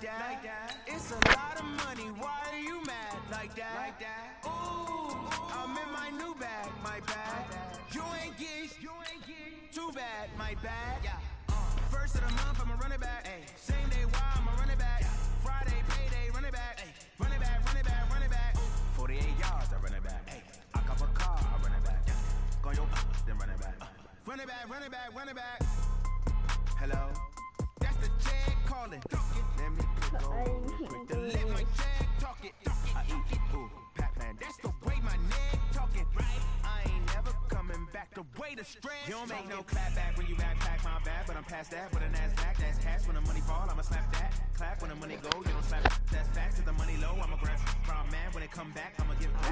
that. It's a lot of money. Why are you mad like that? Ooh, I'm in my new bag, my bad. You ain't getting too bad, my bad. First of the month, I'ma run it back. Same day, why I'ma run it back. Friday, payday, run it back. Run it back, run it back, run it back. 48 yards, I run it back. I cop a car, I run it back. Go your then run it back. Run it back, run it back, run it back. Hello, that's the jag calling. Let me go quick to let my jag talk it. I eat it, ooh, Pac-Man. That's the way my neck talking. Right, I ain't never coming back. The way the stress. You don't make no clap back when you backpack my bad, but I'm past that with a NASDAQ. That's cash when the money fall. I'ma slap that. Clap when the money go. You don't slap. That's facts. If the money low, I'ma grab from man. When it come back, I'ma give back.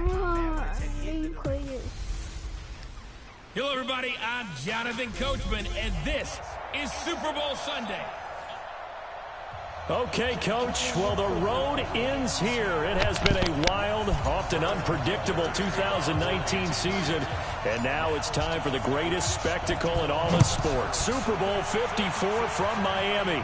Hello, everybody. I'm Jonathan Coachman, and this is Super Bowl Sunday. Okay, Coach. Well, the road ends here. It has been a wild, often unpredictable 2019 season, and now it's time for the greatest spectacle in all of sports. Super Bowl 54 from Miami.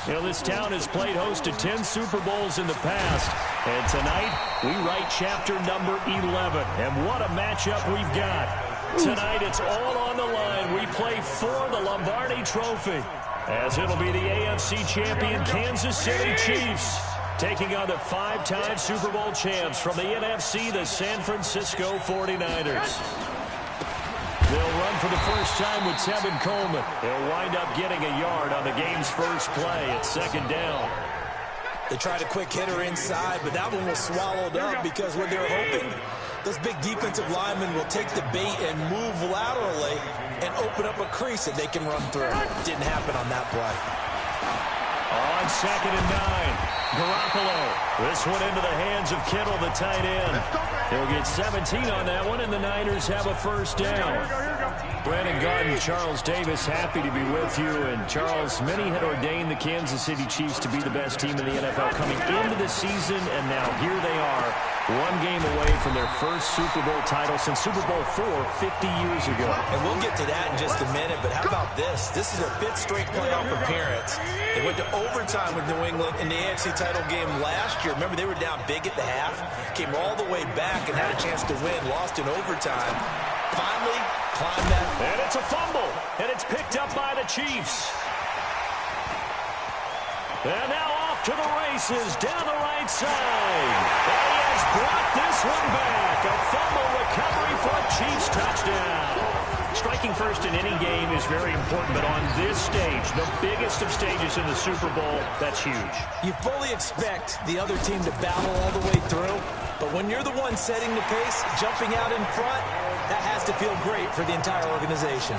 You know, this town has played host to 10 Super Bowls in the past, and tonight we write chapter number 11. And what a matchup we've got. Tonight it's all on the line. We play for the Lombardi Trophy, as it'll be the AFC champion Kansas City Chiefs taking on the five-time Super Bowl champs from the NFC, the San Francisco 49ers. They'll run for the first time with Tevin Coleman. He'll wind up getting a yard on the game's first play at second down. They tried a quick hitter inside, but that one was swallowed up because what they were hoping, those big defensive linemen will take the bait and move laterally and open up a crease that they can run through. Didn't happen on that play. On second and 9, Garoppolo. This one into the hands of Kittle, the tight end. He'll get 17 on that one, and the Niners have a first down. Brandon Garden, Charles Davis, happy to be with you. And Charles, many had ordained the Kansas City Chiefs to be the best team in the NFL coming into the season, and now here they are, one game away from their first Super Bowl title since Super Bowl IV 50 years ago. And we'll get to that in just a minute, but how about this? This is their 5th straight playoff appearance. They went to overtime with New England in the AFC title game last year. Remember, they were down big at the half, came all the way back and had a chance to win, lost in overtime. Finally, climbed that. And it's a fumble, and it's picked up by the Chiefs. And now off to the races down the right side. And he has brought this one back. A fumble recovery for a Chiefs touchdown. Striking first in any game is very important, but on this stage, the biggest of stages in the Super Bowl, that's huge. You fully expect the other team to battle all the way through, but when you're the one setting the pace, jumping out in front, that has to feel great for the entire organization.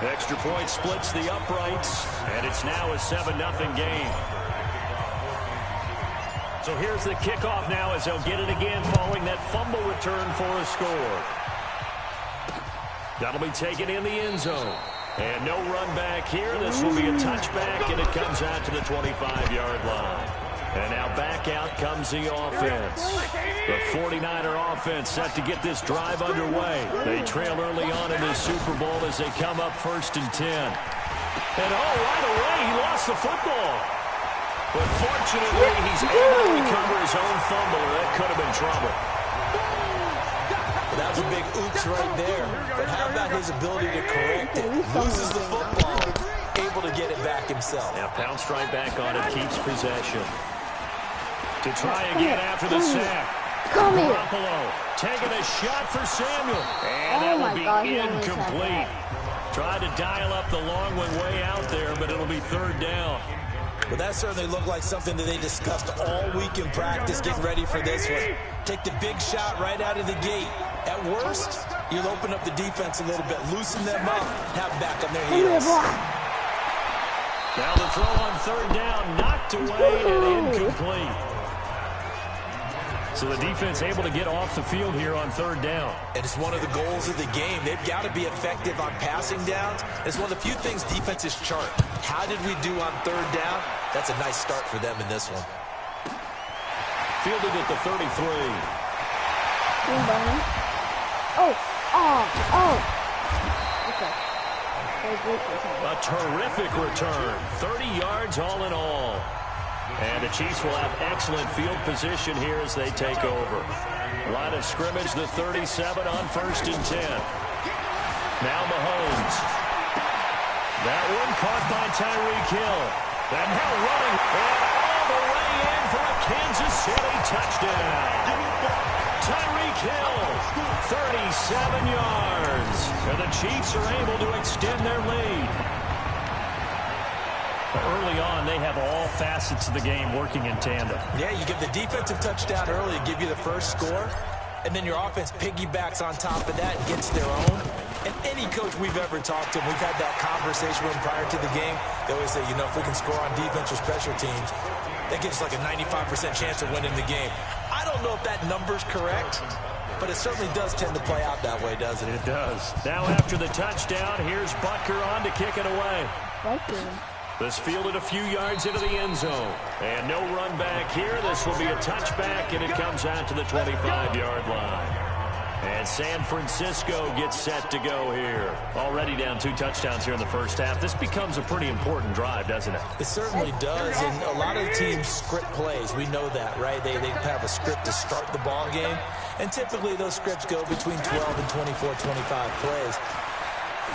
Extra point splits the uprights, and it's now a 7-0 game. So here's the kickoff now as they'll get it again following that fumble return for a score. That'll be taken in the end zone. And no run back here. This will be a touchback, and it comes out to the 25-yard line. And now back out comes the offense. The 49er offense set to get this drive underway. They trail early on in this Super Bowl as they come up 1st and 10. And right away, he lost the football. But fortunately, he's able to recover his own fumble, or that could have been trouble. Well, that was a big oops right there. But how about his ability to correct it? Loses the football, able to get it back himself. Now pounced right back on it, keeps possession. To try again after the sack. Garoppolo taking a shot for Samuel. And that will be incomplete. Tried to dial up the long one way out there, but it'll be 3rd down. But that certainly looked like something that they discussed all week in practice, getting ready for this one. Take the big shot right out of the gate. At worst, you'll open up the defense a little bit, loosen them up, have back on their heels. Now the throw on 3rd down, knocked away and incomplete. So the defense able to get off the field here on 3rd down. And it's one of the goals of the game. They've got to be effective on passing downs. It's one of the few things defenses chart. How did we do on 3rd down? That's a nice start for them in this one. Fielded at the 33. Okay. A terrific return. 30 yards all in all. And the Chiefs will have excellent field position here as they take over. Line of scrimmage, the 37 on 1st and 10. Now Mahomes. That one caught by Tyreek Hill. And now running. And all the way in for a Kansas City touchdown. Tyreek Hill, 37 yards. And the Chiefs are able to extend their lead. Early on, they have all facets of the game working in tandem. Yeah, you give the defensive touchdown early to give you the first score, and then your offense piggybacks on top of that and gets their own. And any coach we've ever talked to, we've had that conversation with them prior to the game, they always say, you know, if we can score on defense or special teams, that gives us like a 95% chance of winning the game. I don't know if that number's correct, but it certainly does tend to play out that way, doesn't it? It does. Now after the touchdown, here's Butker on to kick it away. This fielded a few yards into the end zone. And no run back here. This will be a touchback, and it comes out to the 25-yard line. And San Francisco gets set to go here. Already down 2 touchdowns here in the first half. This becomes a pretty important drive, doesn't it? It certainly does, and a lot of teams script plays. We know that, right? They have a script to start the ball game, and typically those scripts go between 12 and 24, 25 plays.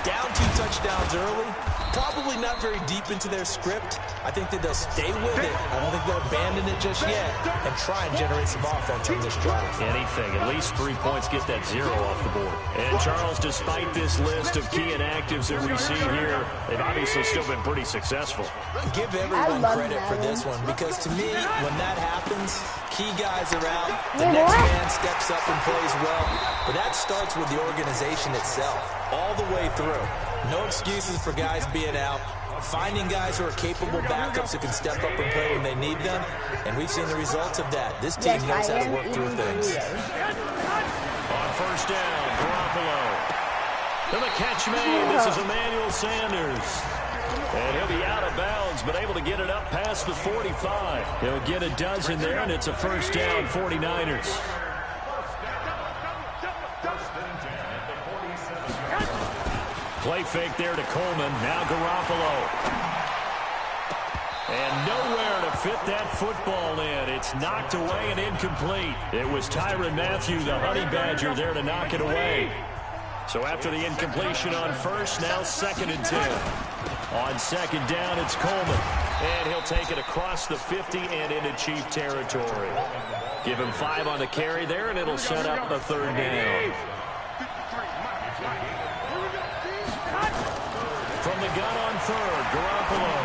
Down 2 touchdowns early, probably not very deep into their script. I think that they'll stay with it. I don't think they'll abandon it just yet and try and generate some offense on this drive. Anything, at least 3 points, get that 0 off the board. And Charles, despite this list of key inactives that we see here, they've obviously still been pretty successful. Give everyone credit for this one, because to me, when that happens, key guys are out, the next man steps up and plays well, but that starts with the organization itself, all the way through. No excuses for guys being out. Finding guys who are capable backups who can step up and play when they need them. And we've seen the results of that. This team knows how to work through things. On first down, Garoppolo. And the catch made. This is Emmanuel Sanders. And he'll be out of bounds, but able to get it up past the 45. He'll get a dozen there, and it's a first down, 49ers. Play fake there to Coleman. Now Garoppolo. And nowhere to fit that football in. It's knocked away and incomplete. It was Tyrann Mathieu, the Honey Badger, there to knock it away. So after the incompletion on first, now 2nd and 10. On second down, it's Coleman. And he'll take it across the 50 and into Chief territory. Give him 5 on the carry there, and it'll set up a 3rd down. From the gun on 3rd, Garoppolo.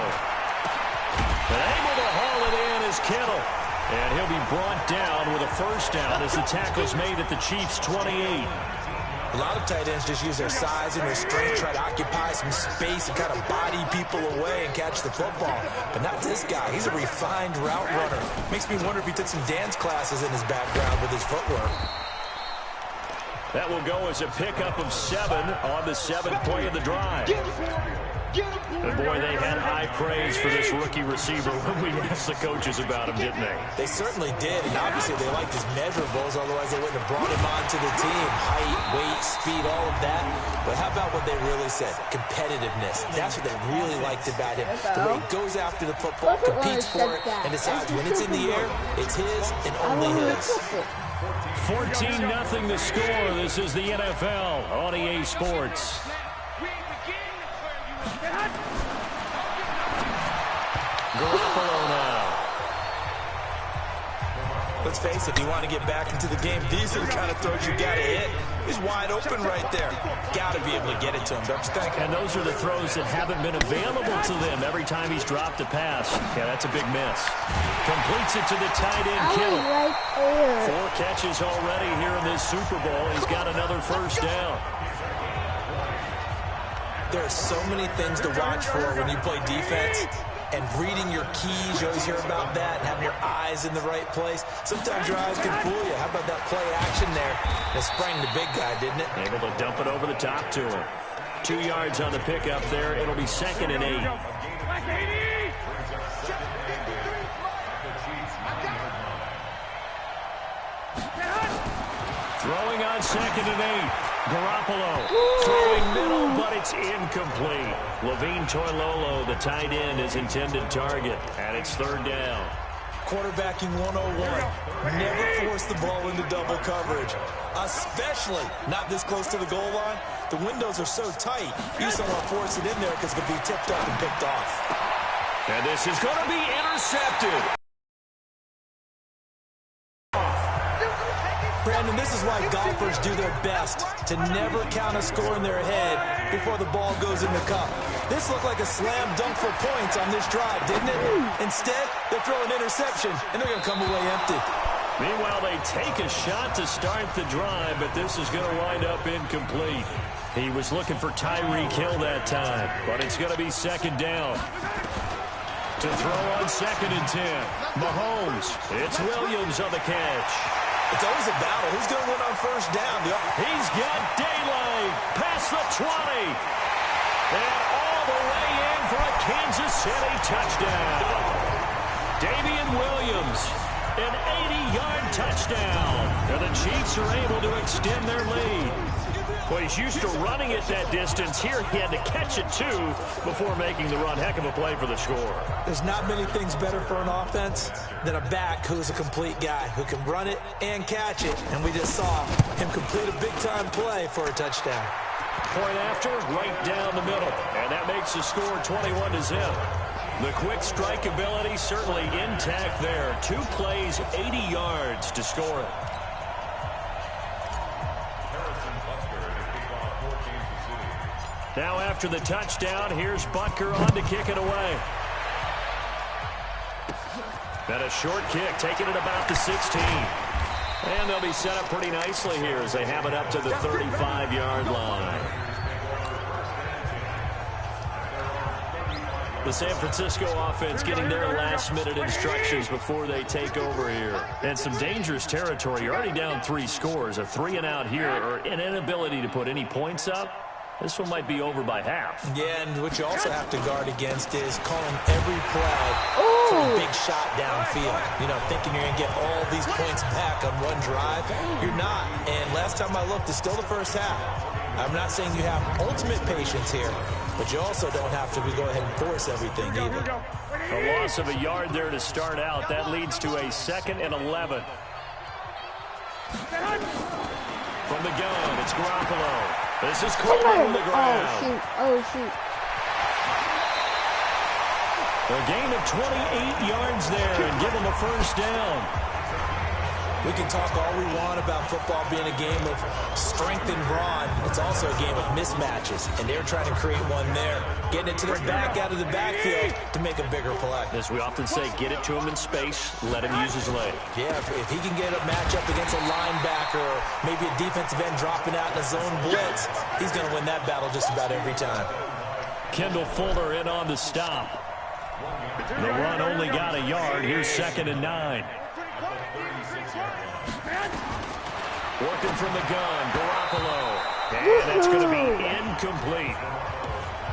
And able to haul it in is Kittle. And he'll be brought down with a first down as the tackle's made at the Chiefs' 28. A lot of tight ends just use their size and their strength, try to occupy some space and kind of body people away and catch the football. But not this guy. He's a refined route runner. Makes me wonder if he took some dance classes in his background with his footwork. That will go as a pickup of 7 on the 7th play of the drive. And boy, they had high praise for this rookie receiver when we asked the coaches about him, didn't they? They certainly did, and obviously they liked his measurables, otherwise they wouldn't have brought him onto the team. Height, weight, speed, all of that. But how about what they really said? Competitiveness. That's what they really liked about him. The way he goes after the football, competes for it, and decides when it's in the air, it's his and only his. 14-0 the score. This is the NFL on EA Sports. Garoppolo now. Let's face it, if you want to get back into the game, these are the kind of throws you got to hit. He's wide open right there. Got to be able to get it to him, don't you think? And those are the throws that haven't been available to them every time he's dropped a pass. Yeah, that's a big miss. Completes it to the tight end, Kittle. 4 catches already here in this Super Bowl. He's got another first down. There are so many things to watch for when you play defense. And reading your keys, you always hear about that, and having your eyes in the right place. Sometimes your eyes can fool you. How about that play action there? It sprang the big guy, didn't it? Able to dump it over the top to him. 2 yards on the pickup there. It'll be 2nd and 8. Throwing on 2nd and 8. Garoppolo throwing middle, but it's incomplete. Levine Toilolo, the tight end, is intended target, and it's third down. Quarterbacking 101. Never force the ball into double coverage, especially not this close to the goal line. The windows are so tight, you just don't want to force it in there because it could be tipped up and picked off. And this is going to be intercepted. Brandon, this is why golfers do their best to never count a score in their head before the ball goes in the cup. This looked like a slam dunk for points on this drive, didn't it? Instead, they're throwing interception, and they're going to come away empty. Meanwhile, they take a shot to start the drive, but this is going to wind up incomplete. He was looking for Tyreek Hill that time, but it's going to be second down. To throw on 2nd and 10. Mahomes. It's Williams on the catch. It's always a battle. Who's going to win on first down? He's got daylight past the 20. And all the way in for a Kansas City touchdown. Damian Williams, an 80-yard touchdown. And the Chiefs are able to extend their lead. Well, he's used to running it that distance. Here he had to catch it, too, before making the run. Heck of a play for the score. There's not many things better for an offense than a back who's a complete guy, who can run it and catch it. And we just saw him complete a big-time play for a touchdown. Point after, right down the middle. And that makes the score 21-0. The quick strike ability certainly intact there. 2 plays, 80 yards to score it. Now after the touchdown, here's Butker on to kick it away. And a short kick, taking it about the 16. And they'll be set up pretty nicely here as they have it up to the 35-yard line. The San Francisco offense getting their last-minute instructions before they take over here. And some dangerous territory. You're already down 3 scores. A 3-and-out here, or an inability to put any points up. This one might be over by half. Yeah, and what you also have to guard against is calling every play for a big shot downfield. You know, thinking you're going to get all these points back on one drive. You're not. And last time I looked, it's still the first half. I'm not saying you have ultimate patience here, but you also don't have to go ahead and force everything either. A loss of a yard there to start out. That leads to a 2nd and 11. From the gun, it's Garoppolo. This is Cole on the ground. Oh, shoot. A gain of 28 yards there and give them a first down. We can talk all we want about football being a game of strength and brawn. It's also a game of mismatches, and they're trying to create one there, getting it to their back out of the backfield to make a bigger play. As we often say, get it to him in space, let him use his leg. Yeah, if he can get a matchup against a linebacker or maybe a defensive end dropping out in a zone blitz, he's going to win that battle just about every time. Kendall Fuller in on the stop. The run only got a yard. Here's 2nd and 9. Working from the gun, Garoppolo. And that's going to be incomplete.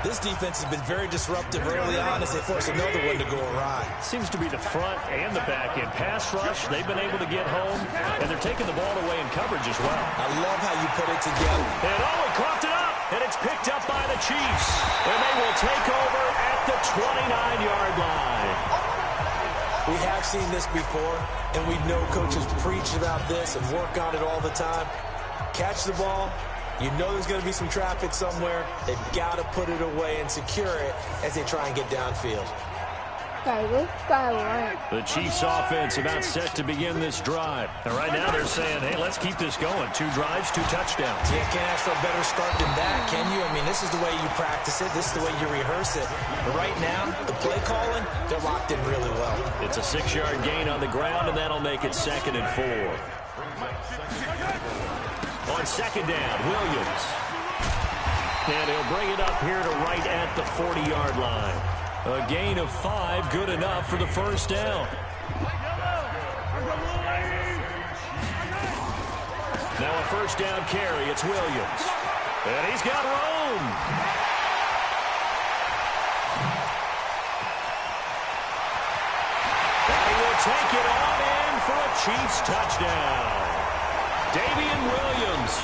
This defense has been very disruptive early on as they force another one to go awry. Seems to be the front and the back end. Pass rush, they've been able to get home, and they're taking the ball away in coverage as well. I love how you put it together. And he coughed it up, and it's picked up by the Chiefs. And they will take over at the 29-yard line. We have seen this before, and we know coaches preach about this and work on it all the time. Catch the ball. You know there's going to be some traffic somewhere. They've got to put it away and secure it as they try and get downfield. The Chiefs offense about set to begin this drive. And right now they're saying, hey, let's keep this going. 2 drives, 2 touchdowns. Yeah, can't ask for a better start than that, can you? I mean, this is the way you practice it. This is the way you rehearse it. But right now, the play calling, they're locked in really well. It's a 6-yard gain on the ground, and that'll make it 2nd and 4. On 2nd down, Williams. And he'll bring it up here to right at the 40-yard line. A gain of 5, good enough for the first down. Now a first down carry, it's Williams. And he's got room. And he will take it on in for a Chiefs touchdown. Damian Williams,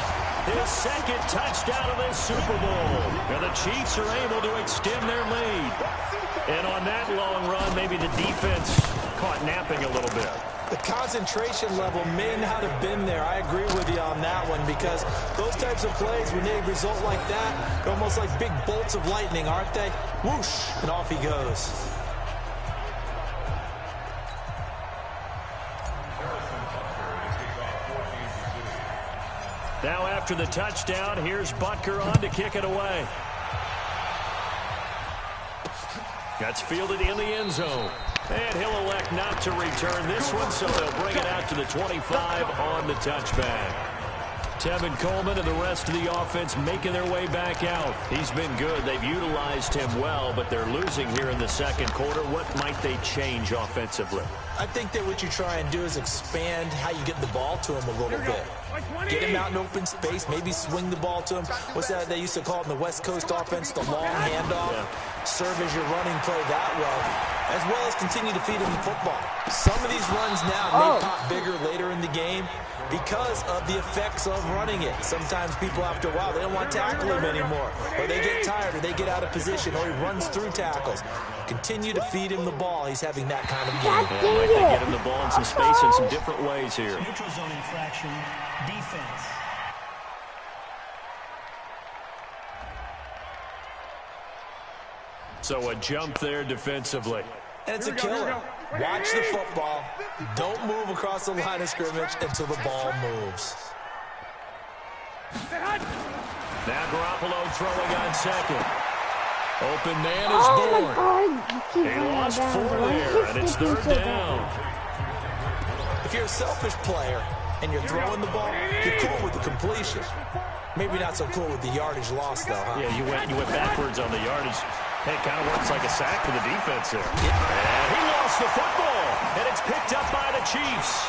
his second touchdown of this Super Bowl. And the Chiefs are able to extend their lead. And on that long run, maybe the defense caught napping a little bit. The concentration level may not have been there. I agree with you on that one, because those types of plays, when they result like that, they're almost like big bolts of lightning, aren't they? Whoosh, and off he goes. Now after the touchdown, here's Butker on to kick it away. That's fielded in the end zone. And he'll elect not to return this one, so they'll bring it out to the 25 on the touchback. Tevin Coleman and the rest of the offense making their way back out. He's been good. They've utilized him well, but they're losing here in the second quarter. What might they change offensively? I think that what you try and do is expand how you get the ball to him a little bit. Get him out in open space, maybe swing the ball to him. What's that they used to call it in the West Coast offense, the long handoff? Yeah. Serve as your running play that way, as well as continue to feed him the football. Some of these runs now may pop bigger later in the game because of the effects of running it. Sometimes people, after a while, they don't want to tackle him anymore, or they get tired, or they get out of position, or he runs through tackles. Continue to feed him the ball. He's having that kind of game. Yeah, might they get him the ball in some space in some different ways here. Neutral zone infraction, defense. So a jump there defensively. And it's a killer. Watch the football. Don't move across the line of scrimmage until the ball moves. Now Garoppolo throwing on second. Open man is born. He lost 4 there, and it's third down. If you're a selfish player and you're throwing the ball, you're cool with the completion. Maybe not so cool with the yardage loss, though, huh? Yeah, you went backwards on the yardage. Hey, it kind of works like a sack for the defense there. And he lost the football, and it's picked up by the Chiefs.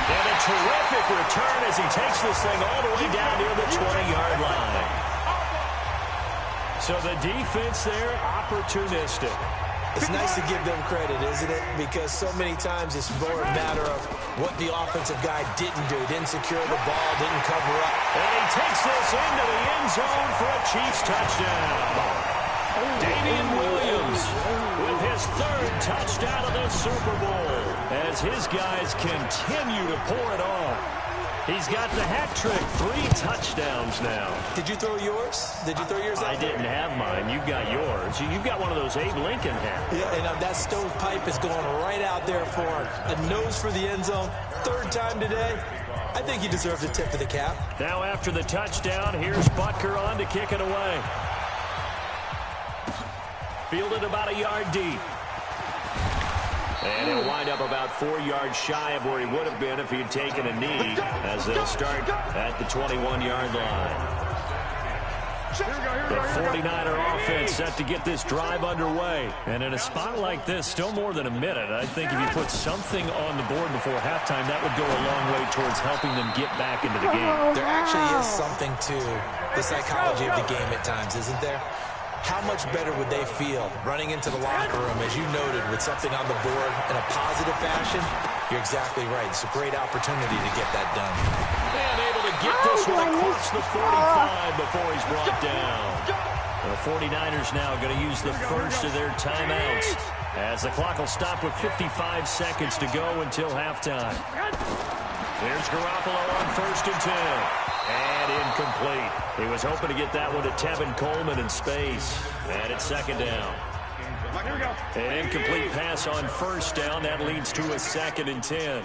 And a terrific return as he takes this thing all the way down near the 20-yard line. So the defense there, opportunistic. It's nice to give them credit, isn't it? Because so many times it's more a matter of what the offensive guy didn't do. Didn't secure the ball, didn't cover up. And he takes this into the end zone for a Chiefs touchdown. Damian Williams with his third touchdown of the Super Bowl as his guys continue to pour it on. He's got the hat trick, 3 touchdowns now. Did you throw yours? Did you throw yours out? I didn't have mine. You got yours. You've got one of those Abe Lincoln hats. Yeah, and that stovepipe is going right out there for him. A nose for the end zone. 3rd time today. I think he deserves a tip of the cap. Now after the touchdown, here's Butker on to kick it away. Fielded about a yard deep. And he'll wind up about 4 yards shy of where he would have been if he had taken a knee, as they'll start at the 21-yard line. The 49er offense set to get this drive underway. And in a spot like this, still more than a minute, I think if you put something on the board before halftime, that would go a long way towards helping them get back into the game. There actually is something to the psychology of the game at times, isn't there? How much better would they feel running into the locker room, as you noted, with something on the board in a positive fashion? You're exactly right. It's a great opportunity to get that done. And able to get this one across the 45 before he's brought down. The 49ers now going to use the first of their timeouts, as the clock will stop with 55 seconds to go until halftime. There's Garoppolo on 1st and 10. And incomplete. He was hoping to get that one to Tevin Coleman in space. And it's 2nd down. An incomplete pass on 1st down. That leads to a 2nd and 10.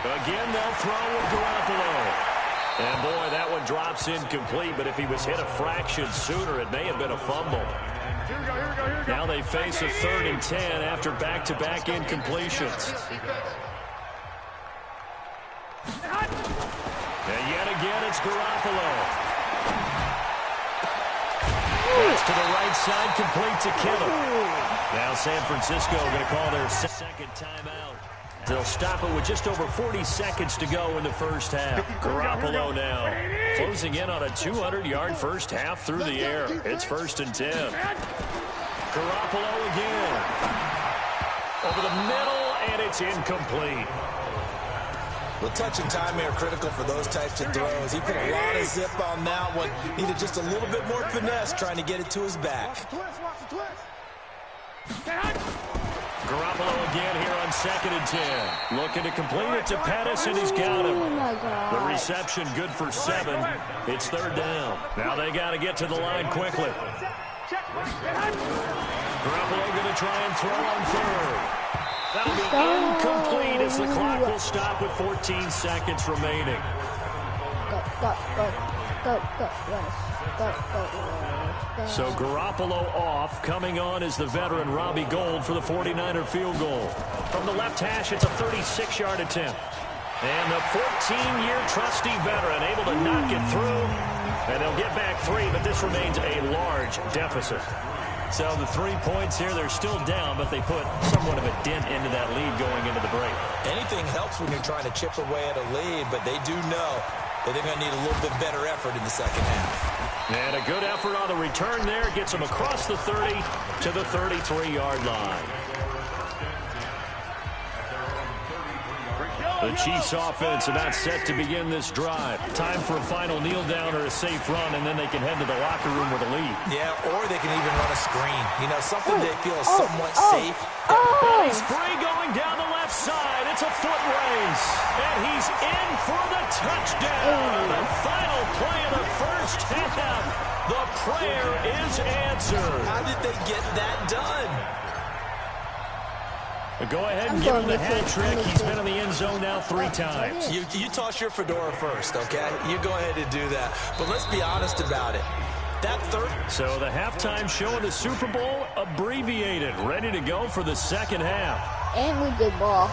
Again, they'll throw with Garoppolo. And boy, that one drops incomplete. But if he was hit a fraction sooner, it may have been a fumble. Now they face a 3rd and 10 after back-to-back incompletions. And yet again, it's Garoppolo. Pass to the right side, complete to Kittle. Now San Francisco going to call their 2nd timeout. They'll stop it with just over 40 seconds to go in the first half. Garoppolo now closing in on a 200-yard first half through the air. It's 1st and 10. Garoppolo again. Over the middle, and it's incomplete. Well, touch and timing are critical for those types of throws. He put a lot of zip on that one. Needed just a little bit more finesse trying to get it to his back. Garoppolo again here on 2nd and 10. Looking to complete it to Pettis, and he's got him. The reception good for 7. It's 3rd down. Now they got to get to the line quickly. Garoppolo going to try and throw on 3rd. That'll be incomplete as the clock will stop with 14 seconds remaining. So Garoppolo off. Coming on is the veteran Robbie Gould for the 49er field goal. From the left hash, it's a 36-yard attempt. And the 14-year trusty veteran able to knock it through. And they'll get back 3, but this remains a large deficit. So the 3 points here, they're still down, but they put somewhat of a dent into that lead going into the break. Anything helps when you're trying to chip away at a lead, but they do know that they're going to need a little bit better effort in the second half. And a good effort on the return there. Gets them across the 30 to the 33-yard line. The Chiefs offense about set to begin this drive. Time for a final kneel down or a safe run, and then they can head to the locker room with a lead. Yeah, or they can even run a screen. You know, something they feel is somewhat safe. And he's free going down the left side. It's a foot race. And he's in for the touchdown. The final play of the first half. The prayer is answered. How did they get that done? Go ahead and give him the hat trick. He's been in the end zone now 3 times. You toss your fedora first, okay? You go ahead and do that. But let's be honest about it. That third... So the halftime show of the Super Bowl abbreviated. Ready to go for the second half. And we did ball.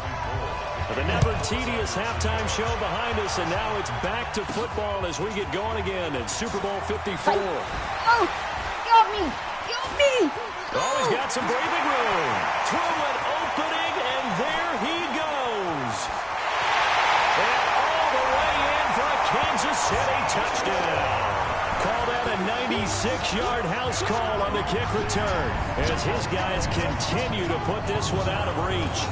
The never tedious halftime show behind us, and now it's back to football as we get going again in Super Bowl 54. Oh, got me. Got me. Oh, he's got some breathing room. Through an opening, and there he goes. And all the way in for a Kansas City touchdown. Call that a 96-yard house call on the kick return as his guys continue to put this one out of reach.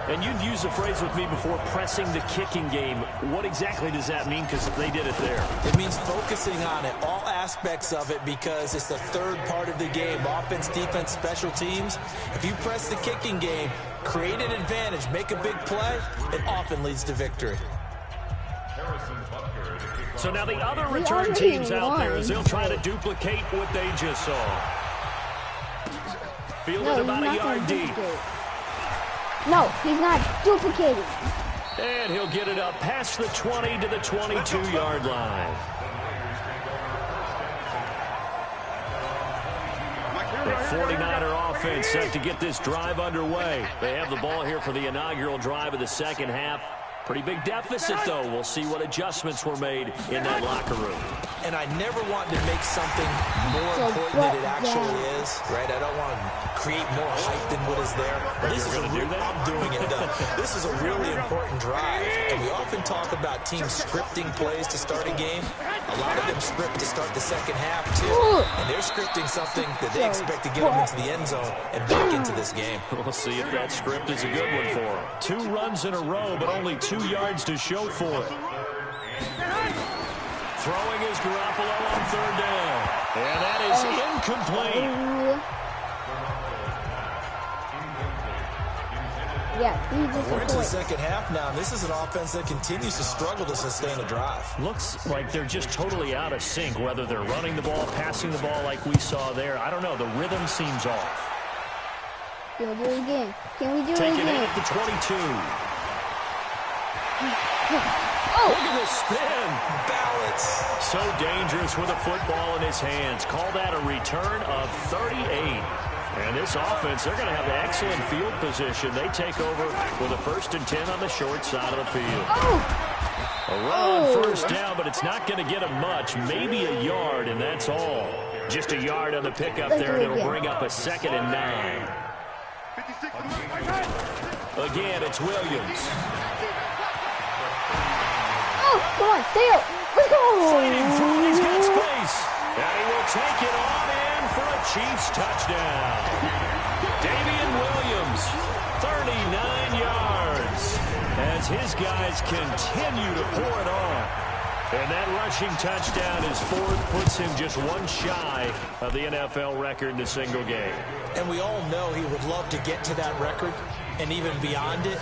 And you've used the phrase with me before, pressing the kicking game. What exactly does that mean? Because they did it there. It means focusing on it, all aspects of it, because it's the third part of the game. Offense, defense, special teams. If you press the kicking game, create an advantage, make a big play, it often leads to victory. So now the other return teams out there as they'll try to duplicate what they just saw. Fielded about a yard deep. No, he's not duplicating. And he'll get it up past the 20 to the 22-yard line. The 49er offense set to get this drive underway. They have the ball here for the inaugural drive of the second half. Pretty big deficit, though. We'll see what adjustments were made in that locker room. And I never want to make something more important than it actually is, right? I don't want to create more hype than what is there. But this is I'm doing it, though. This is a really important drive. And we often talk about teams scripting plays to start a game. A lot of them script to start the second half, too. And they're scripting something that they expect to get them into the end zone and back into this game. We'll see if that script is a good one for them. 2 runs in a row, but only 2 yards to show for it. Throwing is Garoppolo on 3rd down. And that is incomplete. We're into the second half now, and this is an offense that continues to struggle to sustain a drive. Looks like they're just totally out of sync, whether they're running the ball, passing the ball like we saw there. I don't know. The rhythm seems off. Can we do it again? Can we do it again? Taking it at the 22. Oh. Look at the spin. Balance. So dangerous with a football in his hands. Call that a return of 38. And this offense, they're going to have excellent field position. They take over with a 1st and 10 on the short side of the field. A run on 1st down, but it's not going to get them much. Maybe a yard, and that's all. Just a yard on the pickup there, and it'll bring up a 2nd and 9. Again, it's Williams. Come on, Theo. Let's go. Fighting through, he's got space. And he will take it on in for a Chiefs touchdown. Damian Williams, 39 yards. as his guys continue to pour it on. And that rushing touchdown is fourth, puts him just one shy of the NFL record in a single game. And we all know he would love to get to that record and even beyond it.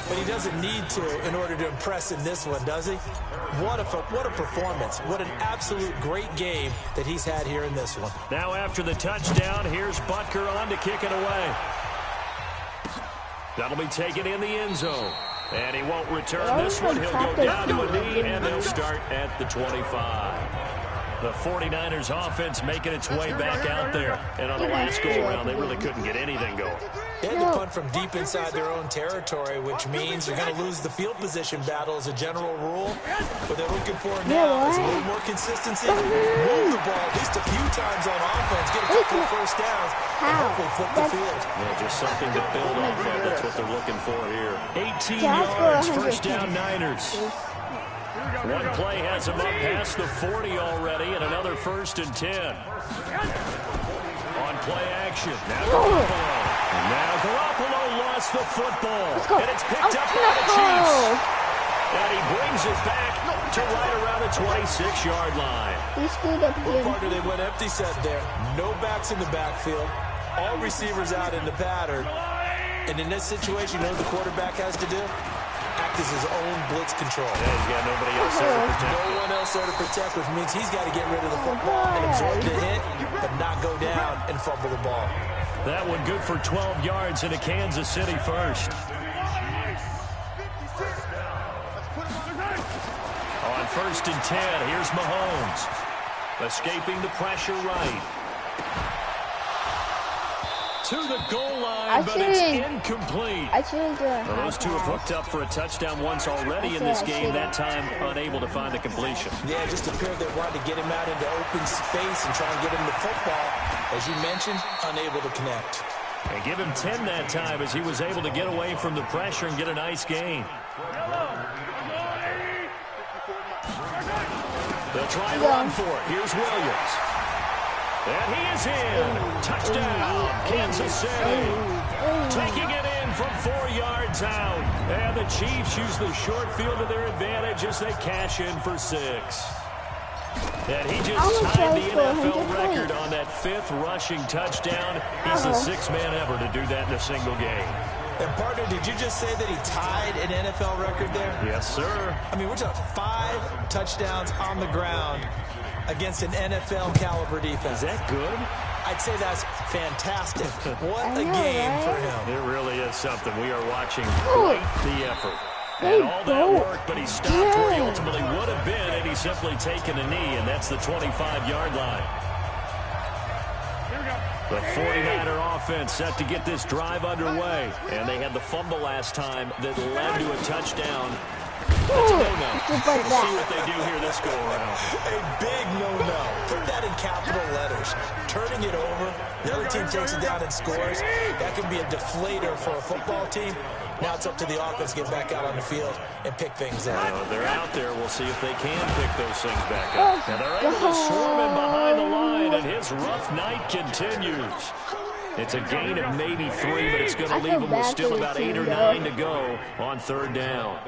But he doesn't need to in order to impress in this one, does he? What a performance. What an absolute great game that he's had here in this one. Now after the touchdown, here's Butker on to kick it away. That'll be taken in the end zone. And he won't return this one. He'll go down to a knee, and they'll start at the 25. The 49ers offense making its way back out there. And on the last go-around, they really couldn't get anything going. They had to punt from deep inside their own territory, which means you're going to lose the field position battle as a general rule. What they're looking for now is a little more consistency. Move the ball at least a few times on offense. Get a couple of first downs. And hopefully flip the field. Yeah, just something to build off of. That's what they're looking for here. 18 yards, first down Niners. One play has him up past the 40 already, and another 1st and 10. On play action. Now Garoppolo lost the football. And it's picked up by the Chiefs. And he brings it back to right around the 26-yard line. What part do they went empty set there? No backs in the backfield. All receivers out in the pattern. And in this situation, you know what the quarterback has to do? Act as his own blitz control. Yeah, he's got nobody else there to protect. No one else there to protect, which means he's got to get rid of the football and absorb the hit, but not go down and fumble the ball. That one good for 12 yards into Kansas City first. On 1st and 10, here's Mahomes. Escaping the pressure right. To the goal line, but it's incomplete. Those two have hooked up for a touchdown once already in this game, that time unable to find the completion. Yeah, just appeared they wanted to get him out into open space and try and get him the football. As you mentioned, unable to connect. And give him 10 that time as he was able to get away from the pressure and get a nice gain. They'll try and run for it. Here's Williams. And he is in. Touchdown, Kansas City. Taking it in from 4 yards out. And the Chiefs use the short field to their advantage as they cash in for 6. And he just tied the NFL record on that 5th rushing touchdown. He's the 6th man ever to do that in a single game. And, partner, did you just say that he tied an NFL record there? Yes, sir. I mean, we're talking 5 touchdowns on the ground against an NFL-caliber defense. Is that good? I'd say that's fantastic. What a game for him. It really is something. We are watching quite the effort. And all that work, but he stopped where he ultimately would have been, and he's simply taken a knee, and that's the 25-yard line. The 49er offense set to get this drive underway, and they had the fumble last time that led to a touchdown. That's a no-no. We'll see what they do here this go-around. A big no-no. Put that in capital letters. Turning it over, the other team takes it down and scores. That can be a deflator for a football team. Now it's up to the offense to get back out on the field and pick things up. They're out there. We'll see if they can pick those things back up. And they're able to swarm him behind the line, and his rough night continues. It's a gain of maybe 3, but it's going to leave him with still about 8 or 9 to go on 3rd down.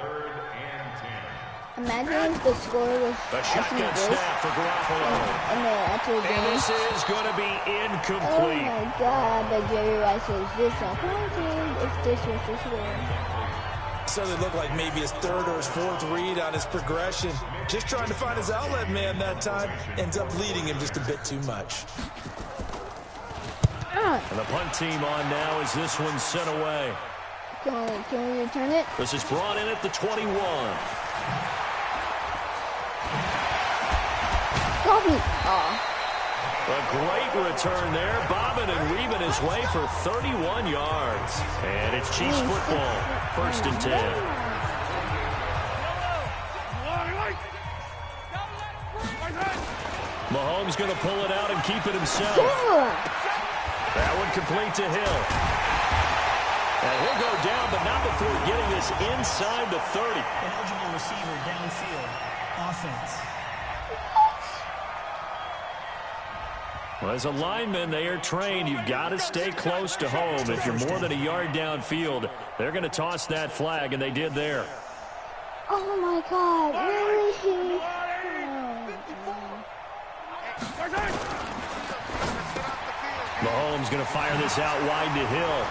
Imagine if the score was a shotgun snap for Garoppolo. And this is going to be incomplete. Oh my God, but Jerry Rice says this if this was the score. So they look like maybe his 3rd or his 4th read on his progression. Just trying to find his outlet man that time. Ends up leading him just a bit too much. And the punt team on now as this one's sent away. Can we return it? This is brought in at the 21. A great return there, bobbing and weaving his way for 31 yards. And it's Chiefs football, 1st and 10. Mahomes going to pull it out and keep it himself. That one complete to Hill. And he'll go down, but not before getting this inside the 30. An eligible receiver downfield. Offense. Well, as a lineman, they are trained. You've got to stay close to home. If you're more than a yard downfield, they're going to toss that flag, and they did there. Oh my God, really? Mahomes going to fire this out wide to Hill.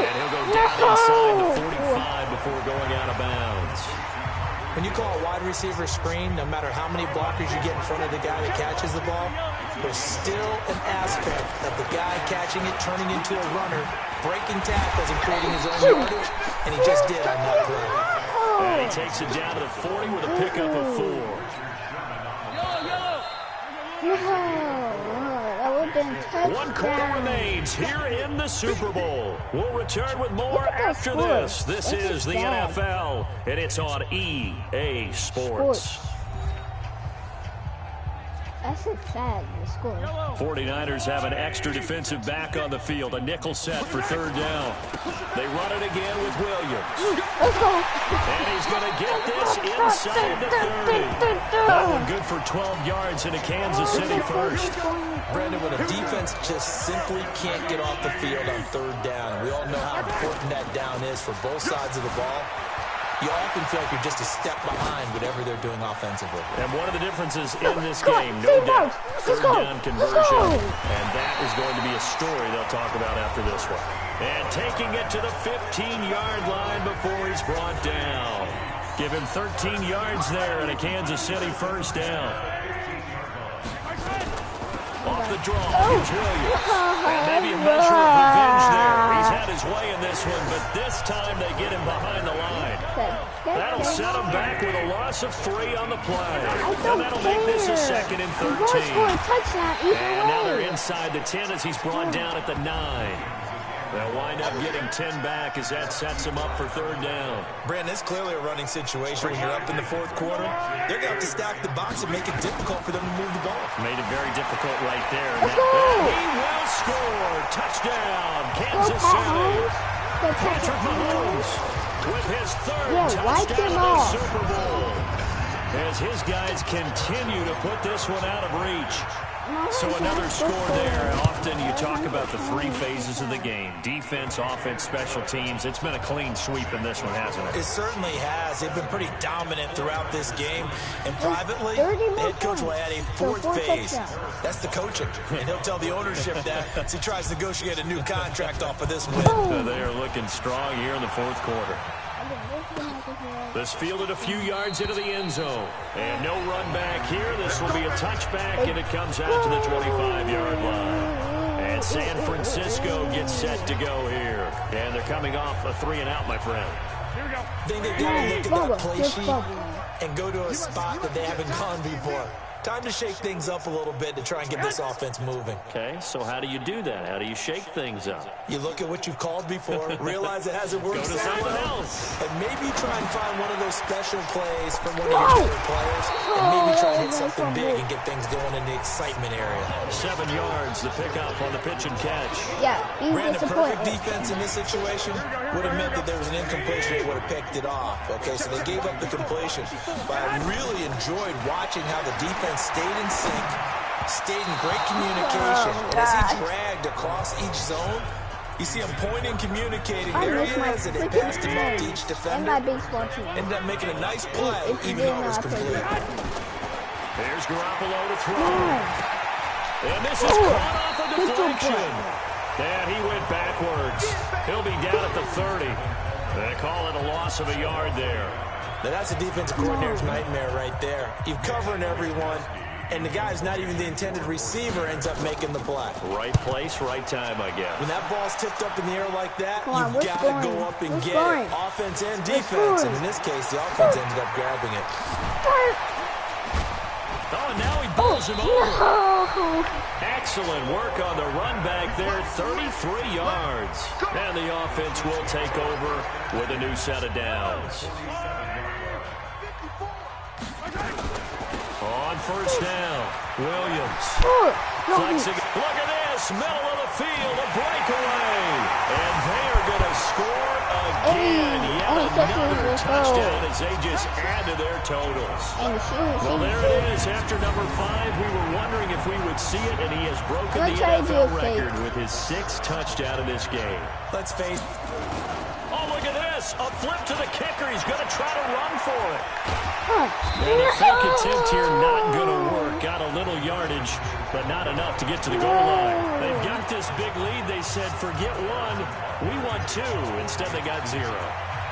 And he'll go down inside the 45 before going out of bounds. When you call a wide receiver screen, no matter how many blockers you get in front of the guy that catches the ball, there's still an aspect of the guy catching it, turning into a runner, breaking tackles and creating his own yardage, and he just did on that play. And he takes it down to the 40 with a pickup of 4. One quarter remains here in the Super Bowl. We'll return with more after this. This is the NFL, and it's on EA Sports. That's a sad score. 49ers have an extra defensive back on the field. A nickel set for 3rd down. They run it again with Williams. Let's go. And he's going to get this inside the 30. That one good for 12 yards into Kansas City first. Brandon, when a defense just simply can't get off the field on 3rd down, we all know how important that down is for both sides of the ball. You often feel like you're just a step behind whatever they're doing offensively. And one of the differences in this game, no doubt, 3rd down conversion. And that is going to be a story they'll talk about after this one. And taking it to the 15-yard line before he's brought down. Give him 13 yards there and a Kansas City 1st down. Off the draw, here's Williams. And maybe a measure of revenge there. He's had his way in this one, but this time they get him behind the line. That'll set him back with a loss of 3 on the play. And that'll make this a 2nd and 13. And now they're inside the 10 as he's brought down at the 9. They'll wind up getting 10 back as that sets him up for 3rd down. Brandon, it's clearly a running situation when you're up in the 4th quarter. They're going to have to stack the box and make it difficult for them to move the ball. Made it very difficult right there. And he will score. Touchdown, Kansas City. Patrick Mahomes with his 3rd touchdown of the Super Bowl. As his guys continue to put this one out of reach. So another score there. Often you talk about the 3 phases of the game. Defense, offense, special teams. It's been a clean sweep in this one, hasn't it? It certainly has. They've been pretty dominant throughout this game. And privately, the head coach will add a 4th phase. That's the coaching. And he'll tell the ownership that as he tries to negotiate a new contract off of this win. They are looking strong here in the 4th quarter. This fielded a few yards into the end zone. And no run back here. This will be a touchback, and it comes out to the 25-yard line. And San Francisco gets set to go here. And they're coming off a 3-and-out, my friend. I think they've got to look at that play sheet and go to a spot that they haven't gone before. Time to shake things up a little bit to try and get this offense moving. Okay, so how do you do that? How do you shake things up? You look at what you've called before, realize it hasn't worked Go to something else. and maybe try and find one of those special plays from one of your better players, and maybe try and hit something big and get things going in the excitement area. 7 yards, the pickup on the pitch and catch. Yeah, Brandon, perfect defense in this situation would have meant that there was an incompletion. They would have picked it off. Okay, so they gave up the completion. But I really enjoyed watching how the defense stayed in sync, stayed in great communication. And as he dragged across each zone, you see him pointing, communicating. There he is, and they passed him up to each defender. Ended up making a nice play, even though it was complete. There's Garoppolo to throw. And this is caught off a deflection. And he went backwards. He'll be down at the 30. They call it a loss of a yard there. Now that's a defensive coordinator's nightmare right there. You're covering everyone, and the guy's not even the intended receiver ends up making the play. Right place, right time, I guess. When that ball's tipped up in the air like that, you've got to go up and get it. Offense and defense. And in this case, the offense ended up grabbing it. Oh, and now he bowls him over. Excellent work on the run back there, 33 yards. And the offense will take over with a new set of downs. On 1st down, Williams. Flexing. Look at this, middle of the field, a breakaway. And they are going to score again. Yet another touchdown as they just add to their totals. Well, there it is. After number 5, we were wondering if we would see it, and he has broken the NFL record with his 6th touchdown in this game. Let's face it. Oh, look at this. A flip to the kicker. He's going to try to run for it. And a fake attempt here not going to work. Got a little yardage, but not enough to get to the goal line. They've got this big lead. They said, forget one, we want two. Instead, they got 0.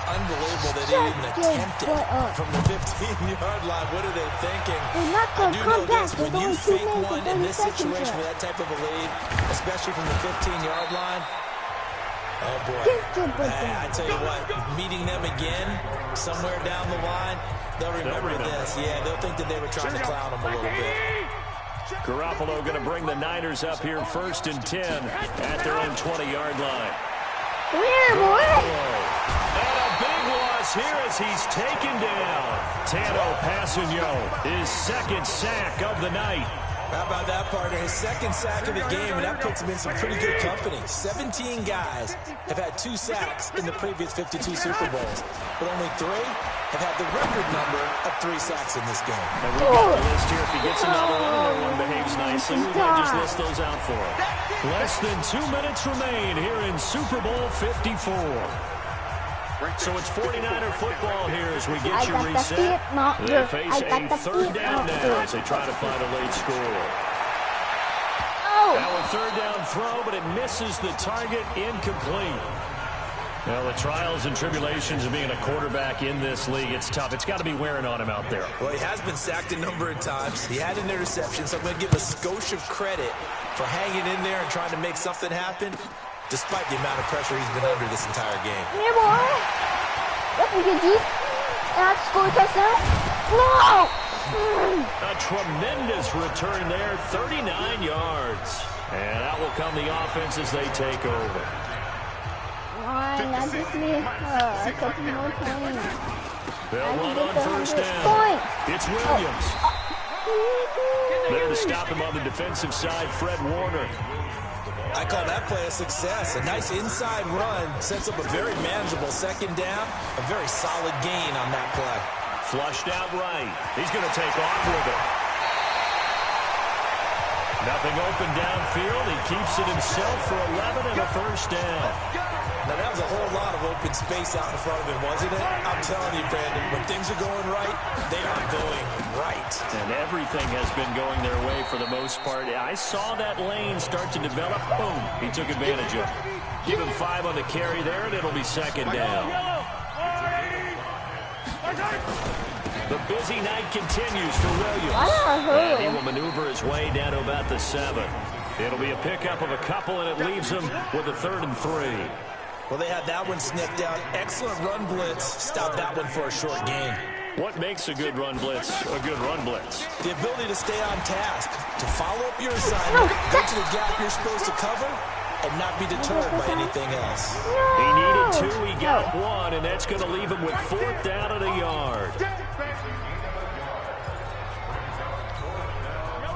Unbelievable they didn't even attempt it from the 15-yard line. What are they thinking? I do know this. When you fake one in this situation with that type of a lead, especially from the 15-yard line, oh, boy. I tell you what, meeting them again somewhere down the line, they'll remember this. Yeah, they'll think that they were trying to clown them a little bit. Garoppolo going to bring the Niners up here 1st and 10 at their own 20-yard line. And a big loss here as he's taken down. Tano Passanio, his 2nd sack of the night. How about that, partner? His 2nd sack of the game, and that puts him in some pretty good company. 17 guys have had 2 sacks in the previous 52 Super Bowls, but only 3 have had the record number of 3 sacks in this game. And we've got the list here. If he gets another one behaves nicely, we might just list those out for him. Less than 2 minutes remain here in Super Bowl 54. So it's 49er football here as we get you reset. They face a 3rd down now as they try to find a late score. Now a 3rd down throw, but it misses the target, incomplete. Well, the trials and tribulations of being a quarterback in this league, it's tough. It's got to be wearing on him out there. Well, he has been sacked a number of times. He had an interception, so I'm going to give a skosh of credit for hanging in there and trying to make something happen, despite the amount of pressure he's been under this entire game. Here, boy. Let me get you. And score a touchdown. No! A tremendous return there, 39 yards. And out will come the offense as they take over. Why not just me? A couple more times. They'll run on 1st down. It's Williams. There to stop him on the defensive side, Fred Warner. I call that play a success. A nice inside run sets up a very manageable 2nd down. A very solid gain on that play. Flushed out right. He's going to take off with it. Nothing open downfield. He keeps it himself for 11 and a 1st down. Now, that was a whole lot of open space out in front of him, wasn't it? I'm telling you, Brandon, when things are going right, they are going right. And everything has been going their way for the most part. I saw that lane start to develop. Boom. He took advantage of it. Give him 5 on the carry there, and it'll be 2nd down. The busy night continues for Williams. And he will maneuver his way down to about the 7. It'll be a pickup of a couple, and it leaves him with a 3rd and 3. Well, they had that one sniffed out. Excellent run blitz. Stop that one for a short gain. What makes a good run blitz a good run blitz? The ability to stay on task, to follow up your assignment, go to the gap you're supposed to cover, and not be deterred by anything else. He needed 2, he got 1, and that's going to leave him with 4th down and a yard.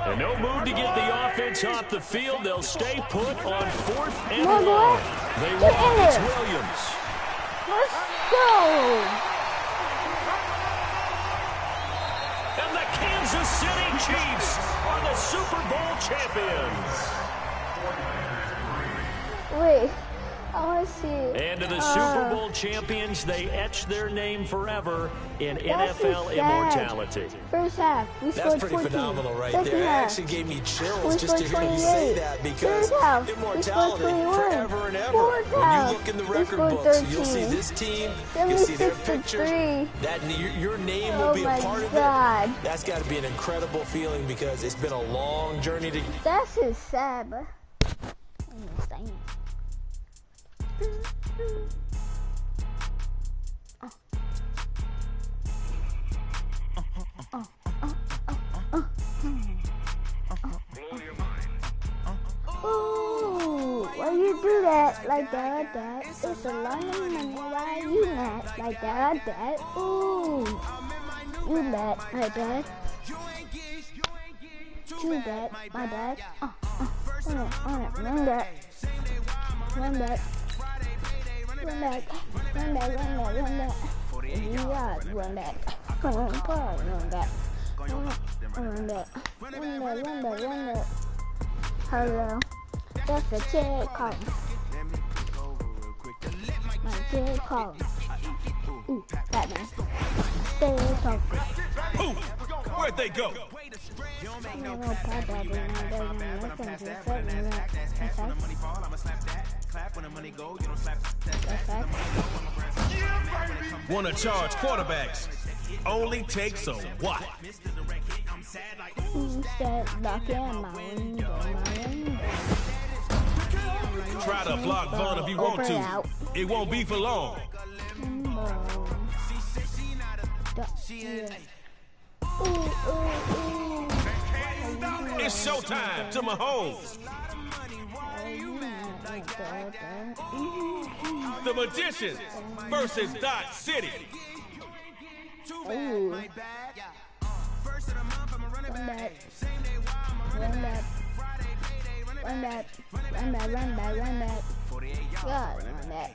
And no move to get the offense off the field. They'll stay put on 4th and 1. They won. It's Williams. Let's go. And the Kansas City Chiefs are the Super Bowl champions. Wait, I want to see. And to the Super Bowl champions, they etch their name forever in NFL immortality. First half, we That's scored pretty 14. phenomenal right Second there. It half, actually gave me we chills just to scored hear you say 28. that, because Third half, we immortality scored 21. forever and ever. Fourth When half, you look in the we record scored books, 13. you'll see this team, you'll see their 76 to pictures. 3. That your name will be a part of God. it. That's got to be an incredible feeling, because it's been a long journey to. That's just sad, but I understand. Ooh, why you do that like that, Dad? It's a lot of money. Why you mad like that, Dad? Ooh, you mad, my dad? Too bad, my dad. Run back. Run back. Run back. Run back. Run back. Run back. Yeah, run back. Come on, run back. Run back. Run back. Run back. Run back. Hello. That's a chair calling. My chair calling. Ooh, Batman. stay talking. Poof! Where'd they go? Wanna charge quarterbacks? Only takes a what? Try to block Vaughn if you want to. It won't be for long. It's showtime to Mahomes. The Magicians versus Dot City. Ooh. Run back. God, run back.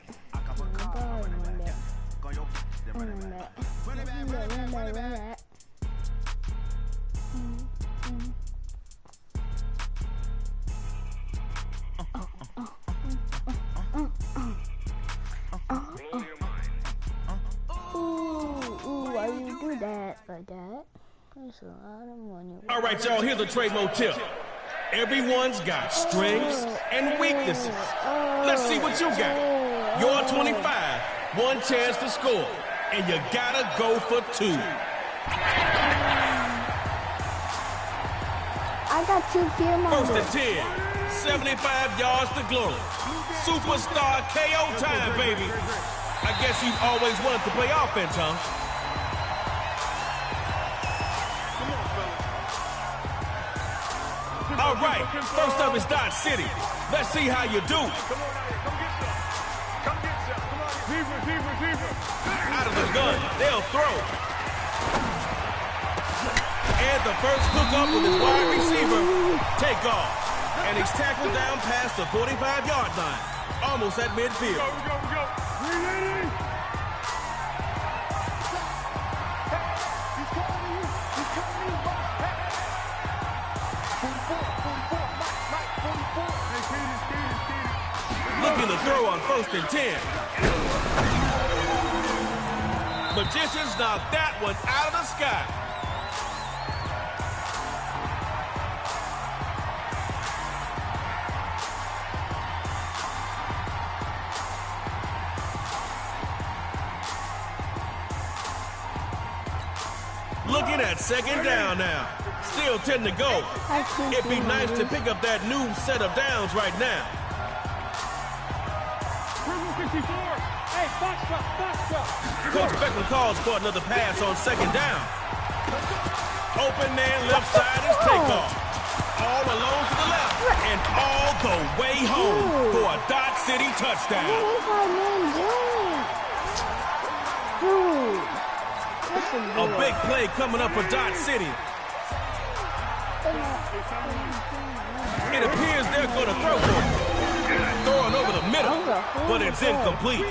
Why you do that like that? That's a lot of money. All right, y'all, here's a trade mo tip. Everyone's got strengths and weaknesses. Let's see what you got. You're 25, one chance to score, and you gotta go for two. I got 2 kilos. First and 10, 75 yards to glory. Superstar KO time, baby. I guess you've always wanted to play offense, huh? All right, first up is Dot City. Let's see how you do. Out of the gun, they'll throw. And the first hookup with his wide receiver. Take off. And he's tackled down past the 45-yard line. Almost at midfield. Looking to throw on first and 10. Magicians knocked that one out of the sky. Looking at second down now. Still 10 to go. It'd be nice to pick up that new set of downs right now. Coach Beckman calls for another pass on second down. Open man left side is takeoff. All alone to the left and all the way home for a Dot City touchdown. A big play coming up for Dot City. It appears they're going to throw for it. Throwing over the middle, but it's incomplete.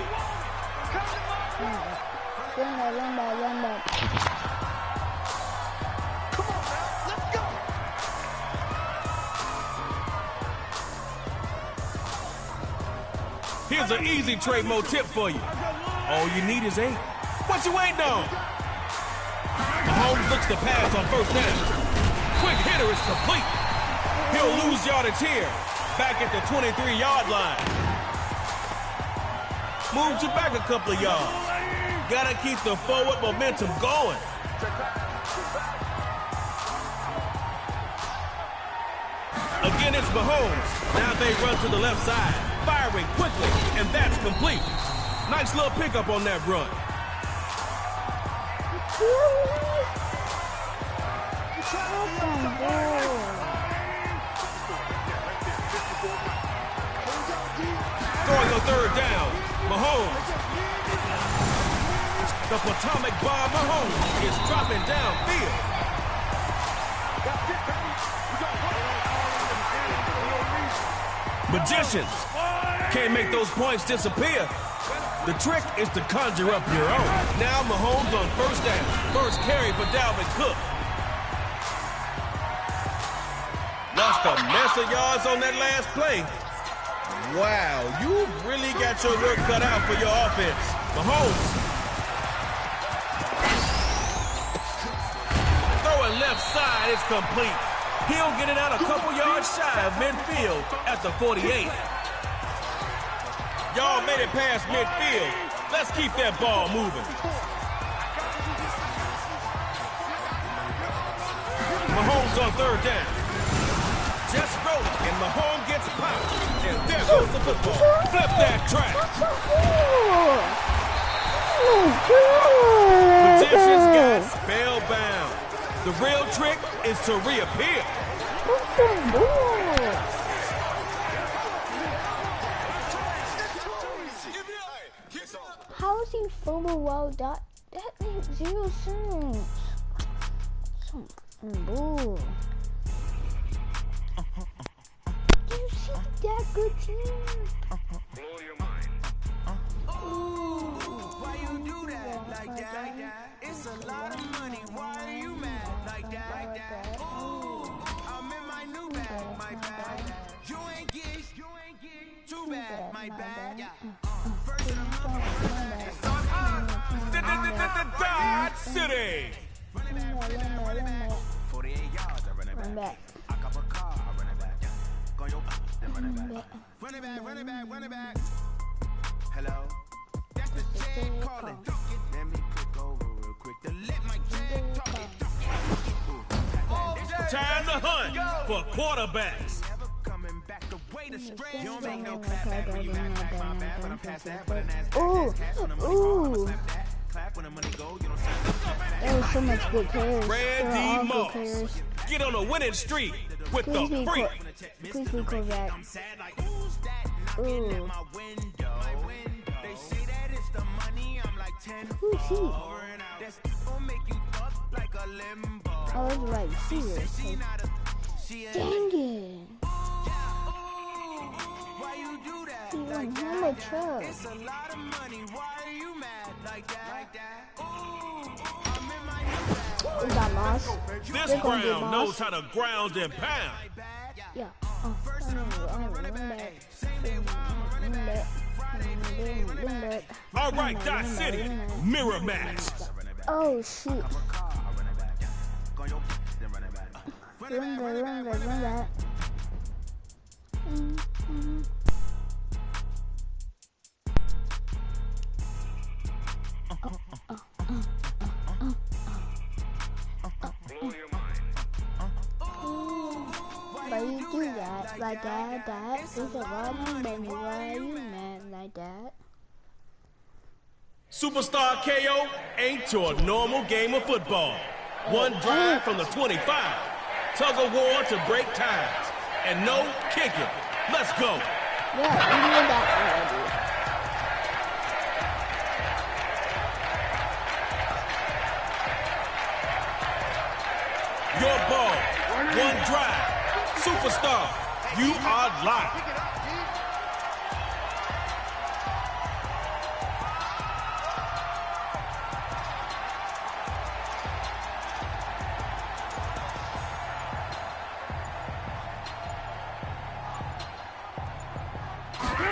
Here's an easy trade mode tip for you. All you need is 8. What you waiting on? Mahomes looks to pass on first down. Quick hitter is complete. He'll lose yardage here. Back at the 23-yard line. Moved you back a couple of yards. Gotta keep the forward momentum going. Again, it's Mahomes. Now they run to the left side. Firing quickly, and that's complete. Nice little pickup on that run. Throwing a third down. Mahomes. The Potomac bomb Mahomes is dropping downfield. Magicians can't make those points disappear. The trick is to conjure up your own. Now Mahomes on first down. First carry for Dalvin Cook. Lost a mess of yards on that last play. Wow, you really got your work cut out for your offense. Mahomes. left side is complete. He'll get it out a couple yards shy of midfield at the 48. Y'all made it past midfield. Let's keep that ball moving. Mahomes on third down. Just rolling, and Mahomes gets popped. And there goes the football. Flip that track. Magicians got spellbound. The real trick is to reappear. How is he fumble well? That makes zero sense. Some bull. Do you see that good team? Blow your mind. Ooh, why you do that like that? It's a lot of money. Why are you mad like that? Ooh, I'm in my new bag, my bag. You ain't get too bad, my bag. First of the month, Dodge City. running back. 48 yards, I run it back. I cop a car, I run it back. Go yo, then run it back. Run it back. Hello? That's the J calling. Let me click over real quick to let my J talk it. Time to hunt for quarterbacks. Never coming back the way to spread. You don't make no clap back when you back my bad, but I'm past that. But an ass cash when the money go, I'ma slap that. Clap when the money go, you don't slap that. There was so much good players. Randy Moss. Get on a winning streak with the freak. Please be quarterback. I'm sad like who's that knocking at my window? They say that it's the money. I'm like 10. Who's he? That's gonna make you up like a limbo. I was right here. Dang it. Why you do that? He won him a truck. It's a lot of money. Why are you mad like that? Ooh, I'm in my new bag. We got Moss. This ground knows how to ground and pound. Yeah. All right, Dodge City, mirror match. Oh, shoot. Run back. Why you do that like that? That is a lot of money. Why are you mad like that? Superstar KO ain't your normal game of football. One drive from the 25. Tug of war to break ties. And no kicking. Let's go. Yeah, we knew that already. Your ball. One drive. Superstar, you are live.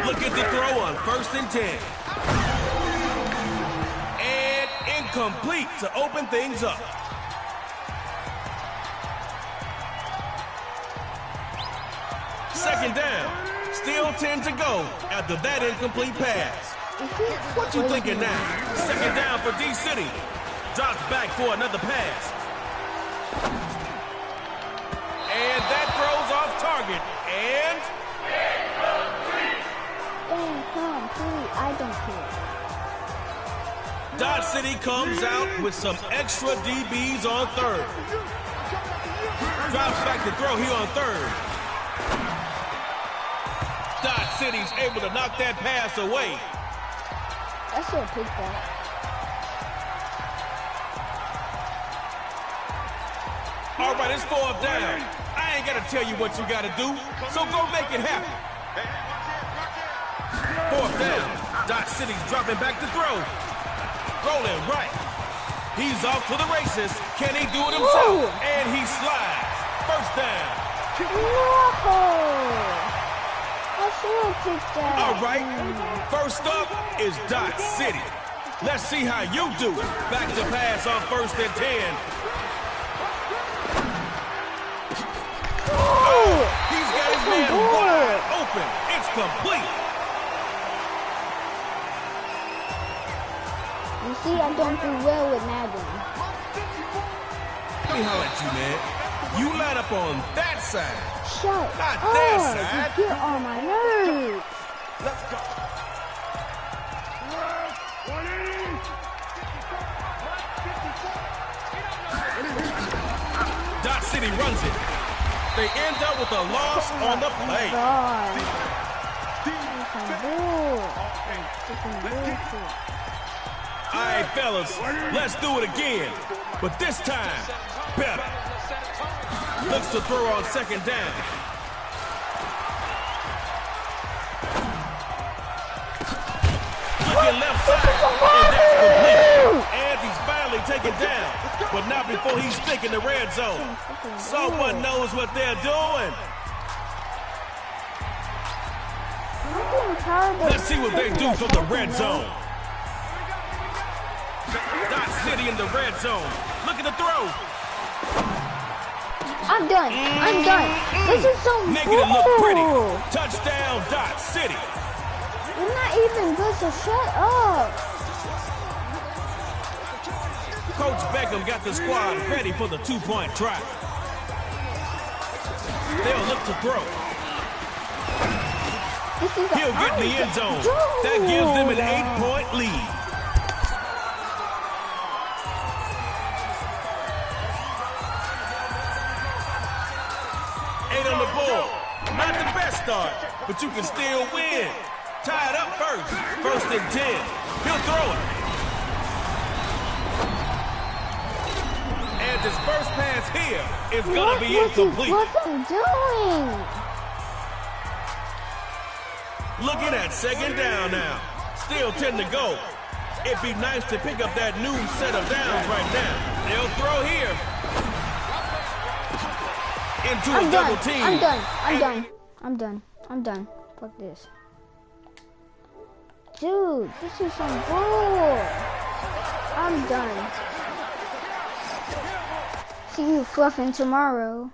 Look at the throw on 1st and 10. And incomplete to open things up. Second down. Still 10 to go after that incomplete pass. What you thinking now? Second down for D-City. Drops back for another pass. And that throws off target. And Incomplete. I don't care. Dodge City comes out with some extra DBs on third. Drops back to throw here on third. Dodge City's able to knock that pass away. I should pick that. All right, it's 4th down. I ain't got to tell you what you got to do, so go make it happen. 4th down. Dodge City's dropping back to throw. Rolling right. He's off to the races. Can he do it himself? Woo! And he slides. 1st down. No! I should have picked that. All right. First up is Dodge City. Let's see how you do. Back to pass on 1st and 10. Oh, he's got his man wide open. It's complete. You see, I don't do well with Madden. Let me holler at you, man. You line up on that side. Shut Not up. that side. You get on my nerves. Let's go. Dot City runs it. They end up with a loss on the play. All right, fellas, let's do it again. But this time, better. Looks to throw on second down. Looking left side, and that's complete. And he's finally taken down, but not before he's sticking the red zone. Someone knows what they're doing. Let's see what they do from the red zone. Dot City in the red zone. Looking to throw. I'm done. I'm done. This is so Making it look pretty. Touchdown, Dot City. You're not even good, so shut up. Coach Beckham got the squad ready for the two-point try. They'll look to throw. He'll get in the end zone. That gives them an 8-point lead. On the board. Not the best start, but you can still win. Tie it up first. First and 10. He'll throw it. And his first pass here is going to be incomplete. What I'm doing? Looking at second down now. Still 10 to go. It'd be nice to pick up that new set of downs right now. They'll throw here. Into a double team. I'm done. I'm done. I'm done. I'm done. Fuck this. Dude, this is some bull. I'm done. See you fluffing tomorrow.